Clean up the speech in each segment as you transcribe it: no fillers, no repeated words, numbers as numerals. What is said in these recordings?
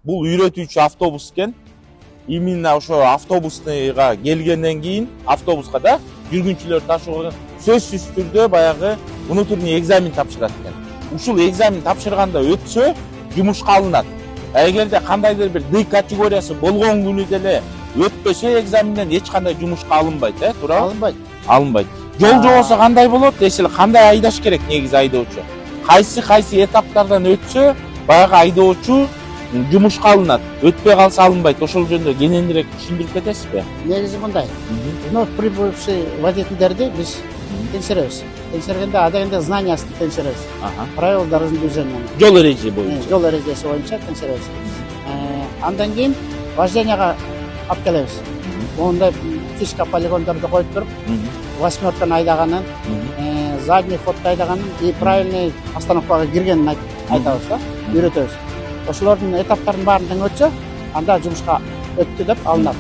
бул үйрөтүүчү автобус экен. Именно ошо автобусга келгенден кийин автобуска да жүргүнчүлөр ташууга сөзсүз түрдө баягы внутренний экзамен тапшырат экен. Ушул экзамен тапшырганда өтсө жумушка алынат. Эгерде кандайдыр бир D категориясы болгон күнү деле өтпөсө экзаменден эч кандай жумушка алынбайт, туурабы? Алынбайт. Жол жобосо кандай болот? Десе кандай айдаш керек негизи айдоочу? Кайсы этаптардан өтсө баягы айдоочу жумушка алынат. Өтпөй калса алынбайт. Ошол жөнүндө кененирээк түшүндүрүп кетесизби? Негизи мындай. Вновь прибывший водительдерди биз текшеребиз. Текшергенде адегенде знаниясын текшеребиз. Правила дорожного движения. Жол эрежеси боюнча. Жол эрежеси боюнча текшеребиз. Андан кийин вожденияга алып келебиз. Онда фишка полигондорду коюп туруп, восьмерканы айдаганын, задний ходду айдаганын и правильный остановкага киргенин айтабыз да, үйрөтөбүз. Ошолордун этаптарын баарын тең өтсө, анда жумушка өттү деп алынат.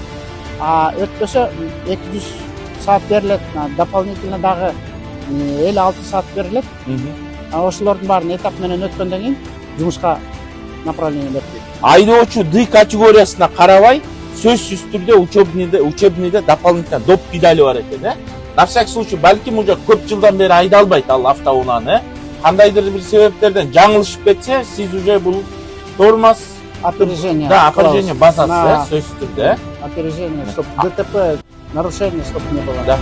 Өтпөсө 200 саат берилет, дополнительно дагы 56 саат берилет. Ошолордун баарын этап менен өткөндөн кийин жумушка направление берилет. Айдоочу D категориясына карабай, сөзсүз түрдө учебныйда дополнительно доп педали бар экен, На всякий случай, балким уже көп жылдан бери айда албайт ал автоунааны, кандайдыр бир себептерден жаңылышып кетсе, сиз уже бул тормоз опережение. Да, опережение басасыз, сөзсүз түрдө. Опережение, чтобы ДТП нарушение, чтобы не было. Да.